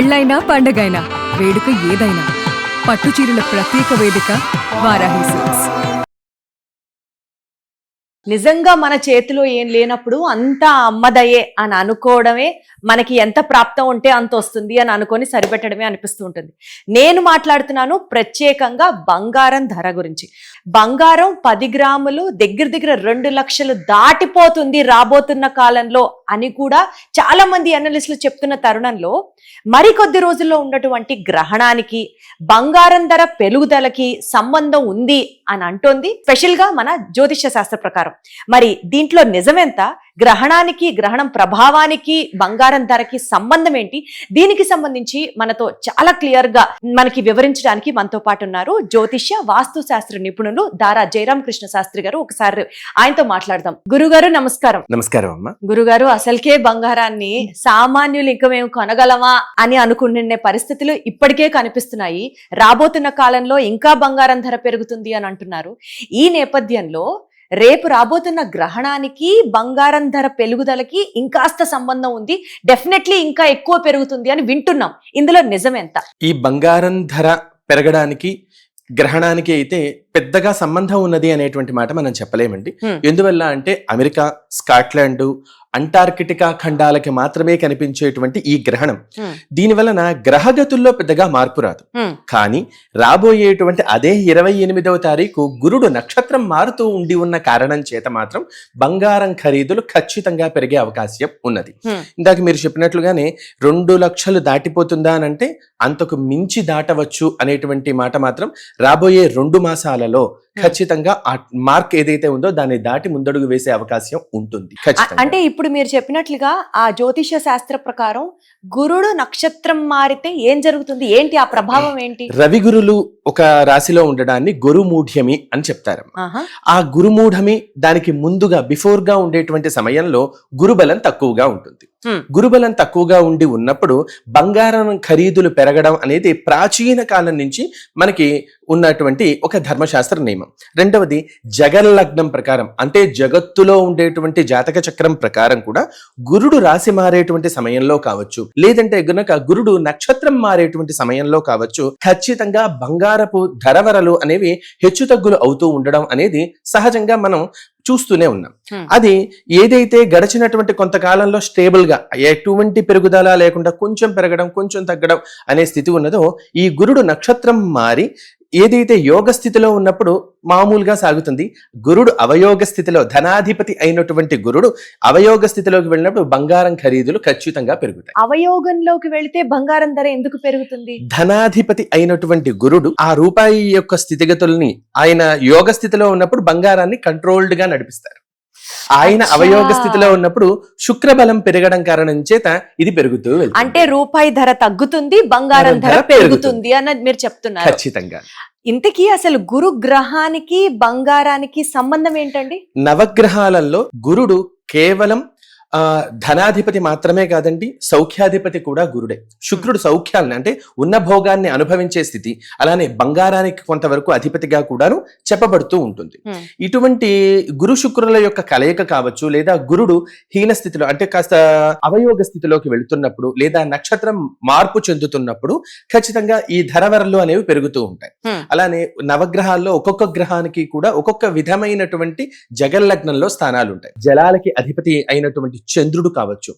పెళ్ళైనా పండగైనా వేడుక ఏదైనా పట్టుచీరల ప్రత్యేక వేదిక వారాహి సిల్క్స్. నిజంగా మన చేతిలో ఏం లేనప్పుడు అంతా అమ్మదయే అని అనుకోవడమే మనకి ఎంత ప్రాప్తం ఉంటే అంత వస్తుంది అని అనుకొని సరిపెట్టడమే అనిపిస్తూ ఉంటుంది. నేను మాట్లాడుతున్నాను ప్రత్యేకంగా బంగారం ధర గురించి. బంగారం 10 గ్రాములు దగ్గర 2 లక్షలు దాటిపోతుంది రాబోతున్న కాలంలో అని కూడా చాలా మంది అనలిస్టులు చెప్తున్న తరుణంలో మరికొద్ది రోజుల్లో ఉన్నటువంటి గ్రహణానికి బంగారం ధర పెరుగుదలకి సంబంధం ఉంది అని అంటోంది స్పెషల్ గా మన జ్యోతిష్య శాస్త్ర ప్రకారం. మరి దీంట్లో నిజమెంత, గ్రహణానికి గ్రహణం ప్రభావానికి బంగారం ధరకి సంబంధం ఏంటి, దీనికి సంబంధించి మనతో చాలా క్లియర్ గా మనకి వివరించడానికి మనతో పాటు ఉన్నారు జ్యోతిష్య వాస్తు శాస్త్ర నిపుణులు దారా జయరామకృష్ణ శాస్త్రి గారు. ఒకసారి ఆయనతో మాట్లాడదాం. గురుగారు నమస్కారం. నమస్కారం అమ్మా. గురుగారు, అసలుకే బంగారాన్ని సామాన్యులు ఇంకా మేము కొనగలమా అని అనుకునే పరిస్థితులు ఇప్పటికే కనిపిస్తున్నాయి. రాబోతున్న కాలంలో ఇంకా బంగారం ధర పెరుగుతుంది అని అంటున్నారు. ఈ నేపథ్యంలో రేపు రాబోతున్న గ్రహణానికి బంగారం ధర పెరుగుదలకి ఇంకాస్త సంబంధం ఉంది, డెఫినెట్లీ ఇంకా ఎక్కువ పెరుగుతుంది అని వింటున్నాం. ఇందులో నిజమెంత? ఈ బంగారం ధర పెరగడానికి గ్రహణానికి అయితే పెద్దగా సంబంధం ఉన్నది అనేటువంటి మాట మనం చెప్పలేమండి. ఎందువల్ల అంటే అమెరికా, స్కాట్లాండ్, అంటార్కిటికా ఖండాలకి మాత్రమే కనిపించేటువంటి ఈ గ్రహణం, దీని వలన గ్రహగతుల్లో పెద్దగా మార్పు రాదు. కానీ రాబోయేటువంటి అదే 28వ తారీఖు గురుడు నక్షత్రం మారుతూ ఉండి ఉన్న కారణం చేత మాత్రం బంగారం ఖరీదులు ఖచ్చితంగా పెరిగే అవకాశం ఉన్నది. ఇందాక మీరు చెప్పినట్లుగానే 2 లక్షలు దాటిపోతుందా అని అంటే అంతకు మించి దాటవచ్చు అనేటువంటి మాట మాత్రం రాబోయే 2 మాసాలలో ఖచ్చితంగా ఆ మార్క్ ఏదైతే ఉందో దాన్ని దాటి ముందడుగు వేసే అవకాశం ఉంటుంది. అంటే ఇప్పుడు మీరు చెప్పినట్లుగా ఆ జ్యోతిష శాస్త్ర ప్రకారం గురుడు నక్షత్రం మారితే ఏం జరుగుతుంది, ఏంటి ఆ ప్రభావం ఏంటి? రవి గురులు ఒక రాశిలో ఉండడాన్ని గురుమూఢ్యమి అని చెప్తారు. ఆ గురుమూఢమి దానికి ముందుగా బిఫోర్ గా ఉండేటువంటి సమయంలో గురుబలం తక్కువగా ఉంటుంది. గురుబలం తక్కువగా ఉండి ఉన్నప్పుడు బంగారం ఖరీదులు పెరగడం అనేది ప్రాచీన కాలం నుంచి మనకి ఉన్నటువంటి ఒక ధర్మశాస్త్ర నియమం. రెండవది జగల్లగ్నం ప్రకారం, అంటే జగత్తులో ఉండేటువంటి జాతక చక్రం ప్రకారం కూడా గురుడు రాశి మారేటువంటి సమయంలో కావచ్చు, లేదంటే గనక గురుడు నక్షత్రం మారేటువంటి సమయంలో కావచ్చు, ఖచ్చితంగా బంగారపు ధరవరలు అనేవి హెచ్చుతగ్గులు అవుతూ ఉండడం అనేది సహజంగా మనం చూస్తూనే ఉన్నాం. అది ఏదైతే గడిచినటువంటి కొంతకాలంలో స్టేబుల్ గా ఎటువంటి పెరుగుదల లేకుండా కొంచెం పెరగడం కొంచెం తగ్గడం అనే స్థితి ఉన్నదో, ఈ గురుడు నక్షత్రం మారి ఏదైతే యోగ స్థితిలో ఉన్నప్పుడు మామూలుగా సాగుతుంది. గురుడు అవయోగ స్థితిలో, ధనాధిపతి అయినటువంటి గురుడు అవయోగ స్థితిలోకి వెళ్ళినప్పుడు బంగారం ఖరీదులు ఖచ్చితంగా పెరుగుతాయి. అవయోగంలోకి వెళితే బంగారం ధర ఎందుకు పెరుగుతుంది? ధనాధిపతి అయినటువంటి గురుడు ఆ రూపాయి యొక్క స్థితిగతుల్ని ఆయన యోగ స్థితిలో ఉన్నప్పుడు బంగారాన్ని కంట్రోల్డ్ గా నడిపిస్తారు. ఆయన అవయోగ స్థితిలో ఉన్నప్పుడు శుక్రబలం పెరగడం కారణం చేత ఇది పెరుగుతూ వెళ్తుంది. అంటే రూపాయి ధర తగ్గుతుంది, బంగారం ధర పెరుగుతుంది అన్నది మీరు చెప్తున్నారు. ఖచ్చితంగా. ఇంతకీ అసలు గురు గ్రహానికి బంగారానికి సంబంధం ఏంటండి? నవగ్రహాలలో గురుడు కేవలం ధనాధిపతి మాత్రమే కాదండి, సౌఖ్యాధిపతి కూడా గురుడే. శుక్రుడు సౌఖ్యాలని అంటే ఉన్న భోగాన్ని అనుభవించే స్థితి, అలానే బంగారానికి కొంతవరకు అధిపతిగా కూడాను చెప్పబడుతూ ఉంటుంది. ఇటువంటి గురు శుక్రుల యొక్క కలయిక కావచ్చు, లేదా గురుడు హీన స్థితిలో అంటే కాస్త అవయోగ స్థితిలోకి వెళుతున్నప్పుడు, లేదా నక్షత్రం మార్పు చెందుతున్నప్పుడు ఖచ్చితంగా ఈ ధరవరలు అనేవి పెరుగుతూ ఉంటాయి. అలానే నవగ్రహాల్లో ఒక్కొక్క గ్రహానికి కూడా ఒక్కొక్క విధమైనటువంటి జగల్లగ్నంలో స్థానాలు ఉంటాయి. జలాలకి అధిపతి అయినటువంటి చంద్రుడు కావచ్చు,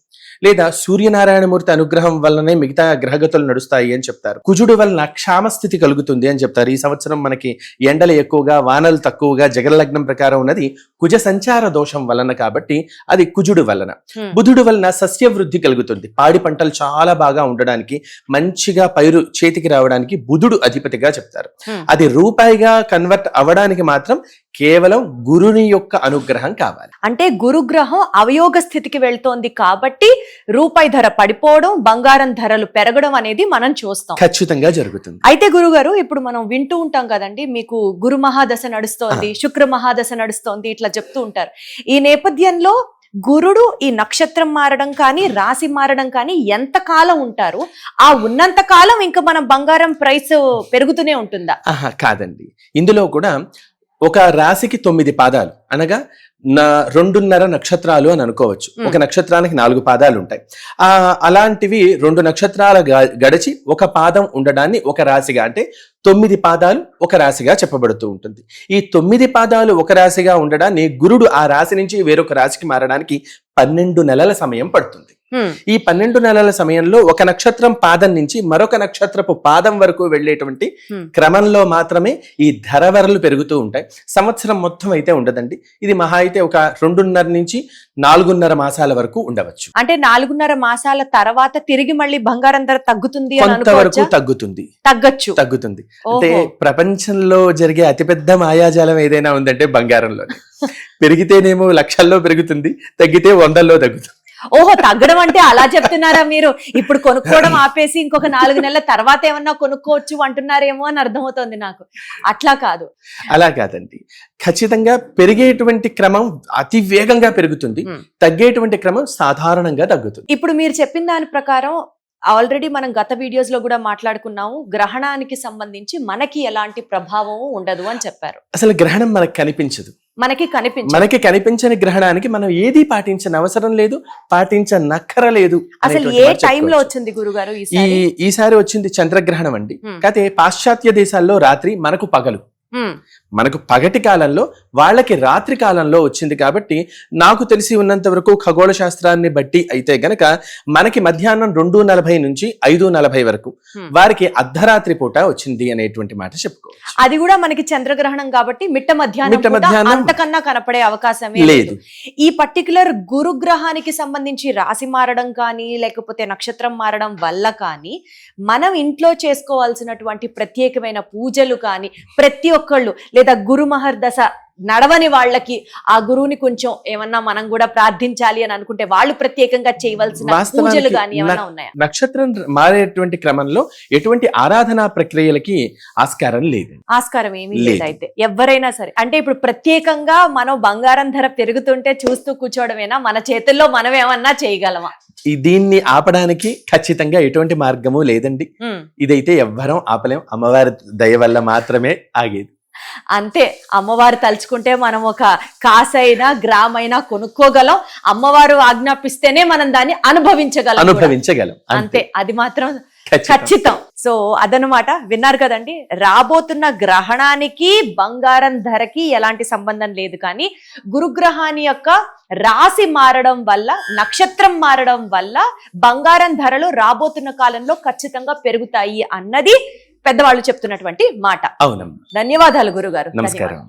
లేదా సూర్యనారాయణమూర్తి అనుగ్రహం వల్లనే మిగతా గ్రహగతులు నడుస్తాయి అని చెప్తారు. కుజుడు వలన క్షామస్థితి కలుగుతుంది అని చెప్తారు. ఈ సంవత్సరం మనకి ఎండలు ఎక్కువగా, వానలు తక్కువగా జగల్లగ్నం ప్రకారం ఉన్నది కుజ సంచార దోషం వలన, కాబట్టి అది కుజుడు వలన. బుధుడు వలన సస్యవృద్ధి కలుగుతుంది. పాడి పంటలు చాలా బాగా ఉండడానికి, మంచిగా పైరు చేతికి రావడానికి బుధుడు అధిపతిగా చెప్తారు. అది రూపాయిగా కన్వర్ట్ అవ్వడానికి మాత్రం కేవలం గురుని యొక్క అనుగ్రహం కావాలి. అంటే గురుగ్రహం అవయోగ స్థితికి వెళ్తోంది కాబట్టి రూపాయి ధర పడిపోవడం, బంగారం ధరలు పెరగడం అనేది మనం చూస్తాం. ఖచ్చితంగా జరుగుతుంది. అయితే గురుగారు, ఇప్పుడు మనం వింటూ ఉంటాం కదండి, మీకు గురు మహాదశ నడుస్తోంది, శుక్ర మహాదశ నడుస్తోంది, ఇట్లా చెప్తూ ఉంటారు. ఈ నేపథ్యంలో గురుడు ఈ నక్షత్రం మారడం కానీ రాశి మారడం కానీ ఎంత కాలం ఉంటారు? ఆ ఉన్నంత కాలం ఇంకా మనం బంగారం ప్రైస్ పెరుగుతూనే ఉంటుందా? కాదండి, ఇందులో కూడా ఒక రాశికి 9 పాదాలు అనగా 2.5 నక్షత్రాలు అని అనుకోవచ్చు. ఒక నక్షత్రానికి 4 పాదాలు ఉంటాయి. అలాంటివి 2 నక్షత్రాల గడిచి ఒక పాదం ఉండడాన్ని ఒక రాశిగా, అంటే 9 పాదాలు ఒక రాశిగా చెప్పబడుతూ ఉంటుంది. ఈ 9 పాదాలు ఒక రాశిగా ఉండడాన్ని గురుడు ఆ రాశి నుంచి వేరొక రాశికి మారడానికి 12 నెలల సమయం పడుతుంది. ఈ 12 నెలల సమయంలో ఒక నక్షత్రం పాదం నుంచి మరొక నక్షత్రపు పాదం వరకు వెళ్ళేటువంటి క్రమంలో మాత్రమే ఈ ధరవరలు పెరుగుతూ ఉంటాయి. సంవత్సరం మొత్తం అయితే ఉండదండి. ఇది మహా అయితే ఒక 2.5 నుంచి 4.5 మాసాల వరకు ఉండవచ్చు. అంటే 4.5 మాసాల తర్వాత తిరిగి మళ్ళీ బంగారం ధర తగ్గుతుంది, కొంతవరకు తగ్గుతుంది. అంటే ప్రపంచంలో జరిగే అతిపెద్ద మాయాజాలం ఏదైనా ఉందంటే బంగారంలో. పెరిగితేనేమో లక్షల్లో పెరుగుతుంది, తగ్గితే 100లో తగ్గుతుంది. ఓహో, తగ్గడం అంటే అలా చెప్తున్నారా మీరు? ఇప్పుడు కొనుక్కోవడం ఆపేసి ఇంకొక 4 నెలల తర్వాత ఏమన్నా కొనుక్కోవచ్చు అంటున్నారేమో అని అర్థమవుతోంది నాకు. అట్లా కాదు, అలా కాదండి. ఖచ్చితంగా పెరిగేటువంటి క్రమం అతి వేగంగా పెరుగుతుంది, తగ్గేటువంటి క్రమం సాధారణంగా తగ్గుతుంది. ఇప్పుడు మీరు చెప్పిన దాని ప్రకారం ఆల్రెడీ మనం గత వీడియోస్ లో కూడా మాట్లాడుకున్నాము, గ్రహణానికి సంబంధించి మనకి ఎలాంటి ప్రభావం ఉండదు అని చెప్పారు. అసలు గ్రహణం మనకు కనిపించదు. మనకి కనిపించని గ్రహణానికి మనం ఏది పాటించని అవసరం లేదు, పాటించనక్కరలేదు. అసలు ఏ టైంలో వచ్చింది గురుగారు? ఈసారి వచ్చింది చంద్రగ్రహణం అండి. కాకపోతే పాశ్చాత్య దేశాల్లో రాత్రి, మనకు పగలు. మనకు పగటి కాలంలో, వాళ్ళకి రాత్రి కాలంలో వచ్చింది. కాబట్టి నాకు తెలిసి ఉన్నంత వరకు ఖగోళ శాస్త్రాన్ని బట్టి అయితే గనక మనకి మధ్యాహ్నం 2:40 నుంచి 5:40 వరకు, వారికి అర్ధరాత్రి పూట వచ్చింది అనేటువంటి మాట చెప్పుకోవచ్చు. అది కూడా మనకి చంద్రగ్రహణం కాబట్టి మిట్ట మధ్యాహ్నం అంతకన్నా కనపడే అవకాశమే లేదు. ఈ పర్టికులర్ గురుగ్రహానికి సంబంధించి రాశి మారడం కానీ లేకపోతే నక్షత్రం మారడం వల్ల కానీ మనం ఇంట్లో చేసుకోవాల్సినటువంటి ప్రత్యేకమైన పూజలు కానీ ప్రతి ఒక్కళ్ళు, లేదా గురు మహర్దశ నడవని వాళ్ళకి ఆ గురువుని కొంచెం ఏమన్నా మనం కూడా ప్రార్థించాలి అని అనుకుంటే వాళ్ళు ప్రత్యేకంగా చేయవలసిన పూజలు కానీ ఏమైనా ఉన్నాయా? నక్షత్రం మారేటువంటి క్రమంలో ఎటువంటి ఆరాధనా ప్రక్రియలకి ఆస్కారం లేదు. ఆస్కారం ఏమీ లేదు. అయితే ఎవరైనా సరే, అంటే ఇప్పుడు ప్రత్యేకంగా మనం బంగారం ధర పెరుగుతుంటే చూస్తూ కూర్చోవడమేనా? మన చేతుల్లో మనం ఏమన్నా చేయగలమా? దీన్ని ఆపడానికి ఖచ్చితంగా ఎటువంటి మార్గము లేదండి. ఇదైతే ఎవ్వరం ఆపలేం, అమ్మవారి దయ వల్ల మాత్రమే ఆగేది. అంతే, అమ్మవారు తలుచుకుంటే మనం ఒక కాసైనా గ్రామైనా కొనుక్కోగలం. అమ్మవారు ఆజ్ఞాపిస్తేనే మనం దాన్ని అనుభవించగలం. అంతే, అది మాత్రం ఖచ్చితం. సో అదనమాట, విన్నారు కదండి. రాబోతున్న గ్రహణానికి బంగారం ధరకి ఎలాంటి సంబంధం లేదు, కానీ గురుగ్రహాన్ని యొక్క రాశి మారడం వల్ల, నక్షత్రం మారడం వల్ల బంగారం ధరలు రాబోతున్న కాలంలో ఖచ్చితంగా పెరుగుతాయి అన్నది పెద్దవాళ్ళు చెప్తున్నటువంటి మాట. అవునమ్మా. ధన్యవాదాలు గురుగారు. నమస్కారం.